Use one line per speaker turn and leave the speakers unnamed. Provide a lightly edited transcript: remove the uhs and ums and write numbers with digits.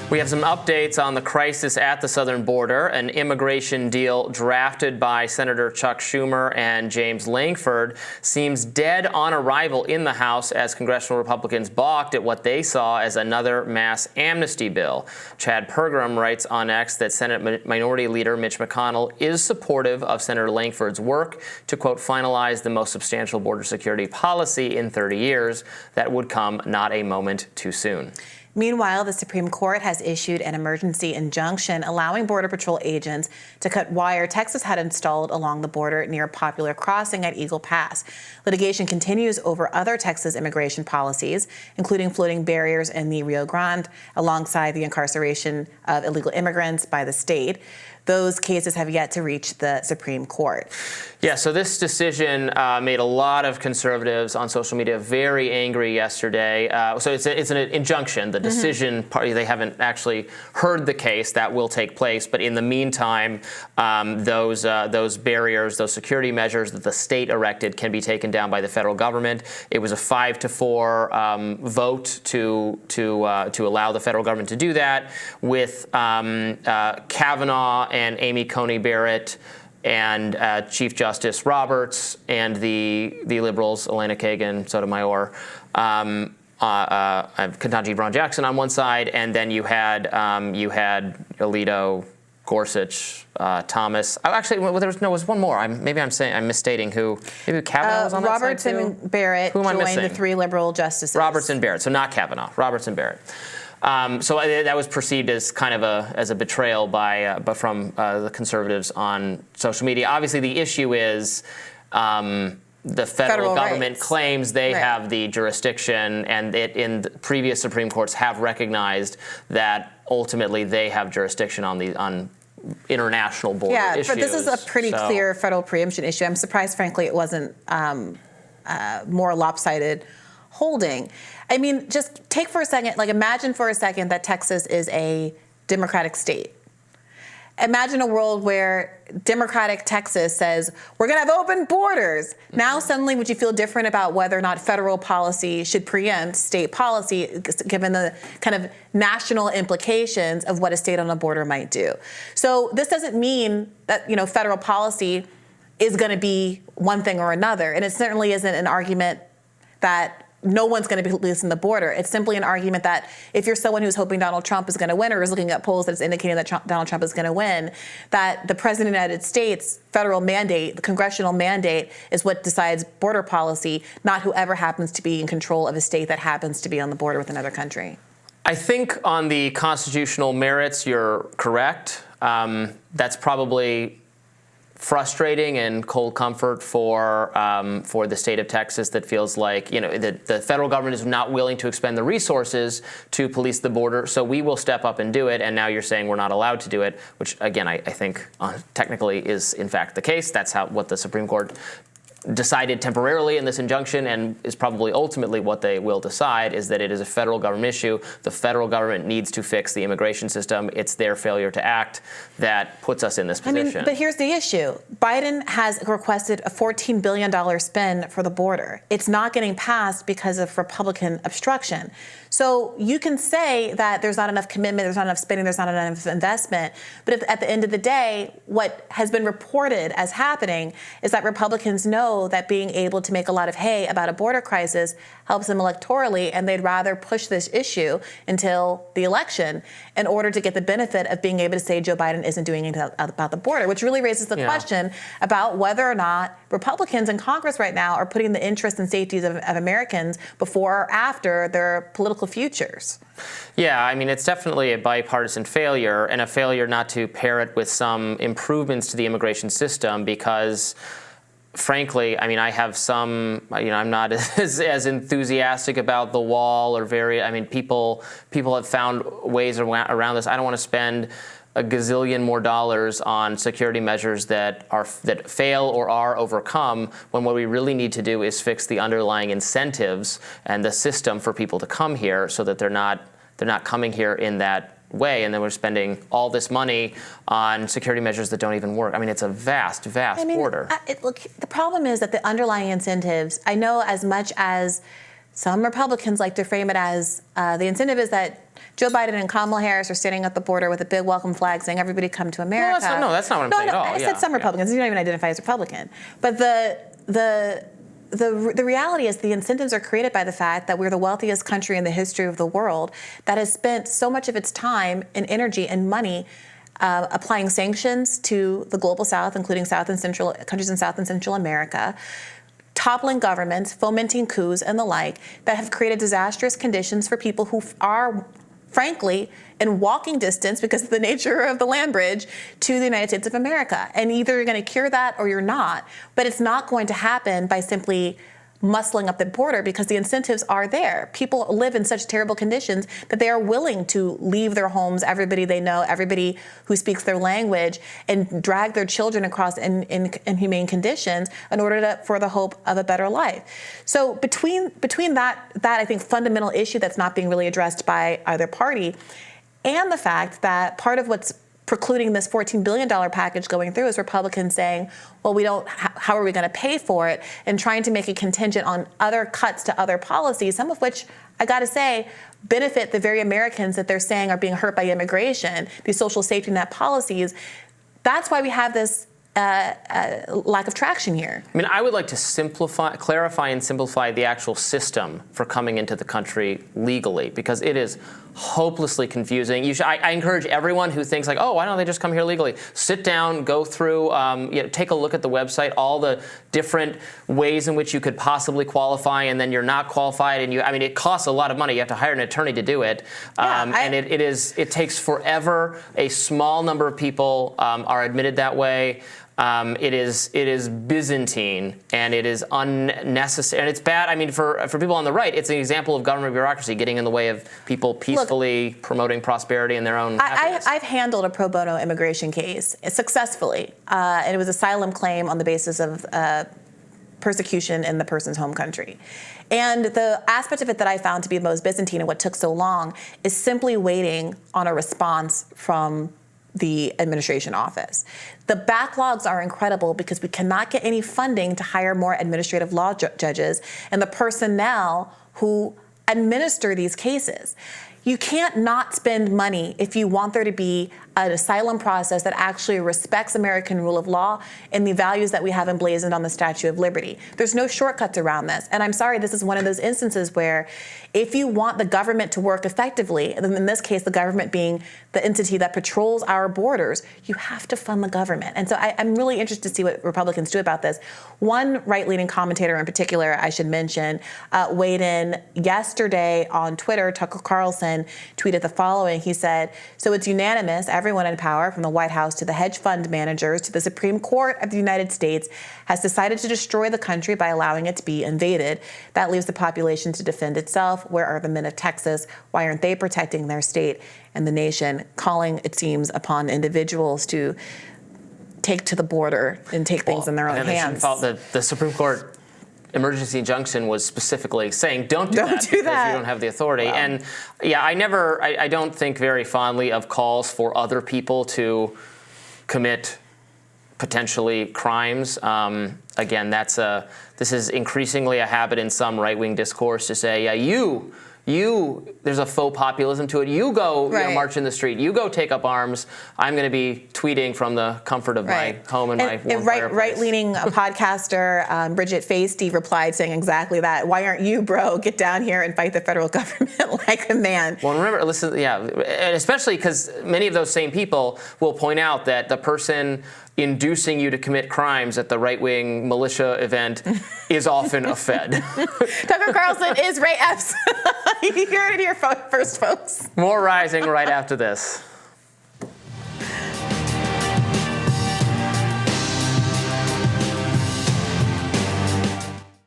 We have some updates on the crisis at the southern border. An immigration deal drafted by Senator Chuck Schumer and James Lankford seems dead on arrival in the House as congressional Republicans balked at what they saw as another mass amnesty bill. Chad Pergram writes on X that Senate Minority Leader Mitch McConnell is supportive of Senator Lankford's work to, quote, finalize the most substantial border security policy in 30 years that would come not a moment too soon.
Meanwhile, the Supreme Court has issued an emergency injunction allowing Border Patrol agents to cut wire Texas had installed along the border near a popular crossing at Eagle Pass. Litigation continues over other Texas immigration policies, including floating barriers in the Rio Grande alongside the incarceration of illegal immigrants by the state. Those cases have yet to reach the Supreme Court.
Yeah, so this decision made a lot of conservatives on social media very angry yesterday. So it's an injunction. The decision party, they haven't actually heard the case. That will take place. But in the meantime, those barriers, those security measures that the state erected can be taken down by the federal government. It was a 5-4 vote to allow the federal government to do that, with Kavanaugh and Amy Coney Barrett and Chief Justice Roberts and the liberals, Elena Kagan, Sotomayor, Ketanji Brown Jackson on one side, and then you had Alito, Gorsuch, Thomas. Oh, actually, there was one more. I'm misstating who. Maybe Kavanaugh was on that
Roberts
side too?
and Barrett
Who am I
joined
missing?
the three liberal justices.
Roberts and Barrett, so not Kavanaugh. Roberts and Barrett. So that was perceived as kind of a betrayal from the conservatives on social media. Obviously, the issue is the federal government
rights.
Claims they have the jurisdiction, and in the previous Supreme Courts have recognized that ultimately they have jurisdiction on international border issues.
Yeah, but this is a pretty clear federal preemption issue. I'm surprised, frankly, it wasn't more lopsided holding. I mean, just take for a second, imagine for a second that Texas is a Democratic state. Imagine a world where Democratic Texas says, we're going to have open borders. Now, suddenly, would you feel different about whether or not federal policy should preempt state policy, given the kind of national implications of what a state on a border might do? So this doesn't mean that, federal policy is going to be one thing or another. And it certainly isn't an argument that no one's going to be losing the border. It's simply an argument that if you're someone who's hoping Donald Trump is going to win, or is looking at polls that's indicating that Donald Trump is going to win, that the President of the United States federal mandate, the congressional mandate, is what decides border policy, not whoever happens to be in control of a state that happens to be on the border with another country.
I think on the constitutional merits, you're correct. That's probably frustrating and cold comfort for the state of Texas that feels like, the federal government is not willing to expend the resources to police the border, so we will step up and do it, and now you're saying we're not allowed to do it, which, again, I think technically is, in fact, the case. That's what the Supreme Court decided temporarily in this injunction, and is probably ultimately what they will decide, is that it is a federal government issue. The federal government needs to fix the immigration system. It's their failure to act that puts us in this position.
But here's the issue. Biden has requested a $14 billion spend for the border. It's not getting passed because of Republican obstruction. So you can say that there's not enough commitment, there's not enough spending, there's not enough investment. But if at the end of the day, what has been reported as happening is that Republicans know that being able to make a lot of hay about a border crisis helps them electorally, and they'd rather push this issue until the election in order to get the benefit of being able to say Joe Biden isn't doing anything about the border, which really raises the question about whether or not Republicans in Congress right now are putting the interests and safeties of Americans before or after their political futures.
Yeah, I mean, it's definitely a bipartisan failure, and a failure not to pair it with some improvements to the immigration system, because frankly, I mean, I have I'm not as enthusiastic about the wall, or people have found ways around this. I don't want to spend a gazillion more dollars on security measures that fail or are overcome, when what we really need to do is fix the underlying incentives and the system for people to come here, so that they're not coming here in that way, and then we're spending all this money on security measures that don't even work. I mean, it's a vast border.
Look, the problem is that the underlying incentives, I know as much as some Republicans like to frame it as the incentive is that Joe Biden and Kamala Harris are standing at the border with a big welcome flag saying, everybody come to America.
No, that's not what I'm saying at all.
I said some Republicans. You don't even identify as Republican. But the reality is the incentives are created by the fact that we're the wealthiest country in the history of the world that has spent so much of its time and energy and money applying sanctions to the global South, including countries in South and Central America, toppling governments, fomenting coups and the like, that have created disastrous conditions for people who are, frankly, in walking distance because of the nature of the land bridge to the United States of America. And either you're going to cure that or you're not. But it's not going to happen by simply muscling up the border because the incentives are there. People live in such terrible conditions that they are willing to leave their homes, everybody they know, everybody who speaks their language, and drag their children across in inhumane conditions in order for the hope of a better life. So between that I think fundamental issue that's not being really addressed by either party, and the fact that part of what's precluding this $14 billion package going through is Republicans saying, well, how are we going to pay for it? And trying to make it contingent on other cuts to other policies, some of which, I got to say, benefit the very Americans that they're saying are being hurt by immigration, these social safety net policies. That's why we have this lack of traction here. I
mean, I would like to clarify and simplify the actual system for coming into the country legally, because it is hopelessly confusing. I encourage everyone who thinks like, oh, why don't they just come here legally? Sit down, go through, take a look at the website, all the different ways in which you could possibly qualify, and then you're not qualified, and it costs a lot of money. You have to hire an attorney to do it, and it takes forever. A small number of people are admitted that way. It is Byzantine, and it is unnecessary, and it's bad. I mean, for people on the right, it's an example of government bureaucracy getting in the way of people peacefully promoting prosperity in their own happiness.
I've handled a pro bono immigration case successfully, and it was an asylum claim on the basis of persecution in the person's home country. And the aspect of it that I found to be most Byzantine and what took so long is simply waiting on a response from the administration office. The backlogs are incredible because we cannot get any funding to hire more administrative law judges and the personnel who administer these cases. You can't not spend money if you want there to be an asylum process that actually respects American rule of law and the values that we have emblazoned on the Statue of Liberty. There's no shortcuts around this. And I'm sorry, this is one of those instances where if you want the government to work effectively, and in this case, the government being the entity that patrols our borders, you have to fund the government. And so I'm really interested to see what Republicans do about this. One right-leaning commentator in particular, I should mention, weighed in yesterday on Twitter. Tucker Carlson tweeted the following. He said, so it's unanimous, everyone in power, from the White House to the hedge fund managers to the Supreme Court of the United States, has decided to destroy the country by allowing it to be invaded. That leaves the population to defend itself. Where are the men of Texas? Why aren't they protecting their state and the nation? Calling, it seems, upon individuals to take to the border and take things in their own hands.
The Supreme Court emergency injunction was specifically saying don't do that because you don't have the authority. Wow. And yeah, I don't think very fondly of calls for other people to commit potentially crimes. Again, this is increasingly a habit in some right-wing discourse to say, yeah, you, there's a faux populism to it. You go march in the street. You go take up arms. I'm going to be tweeting from the comfort of my home and my warm fireplace.
Right-leaning podcaster Bridget Feisty replied saying exactly that. Why aren't you, bro? Get down here and fight the federal government like a man.
Well, remember, listen, and especially because many of those same people will point out that the person inducing you to commit crimes at the right-wing militia event is often a Fed.
Tucker Carlson is Ray Epps. You heard it here first, folks.
More rising right after this.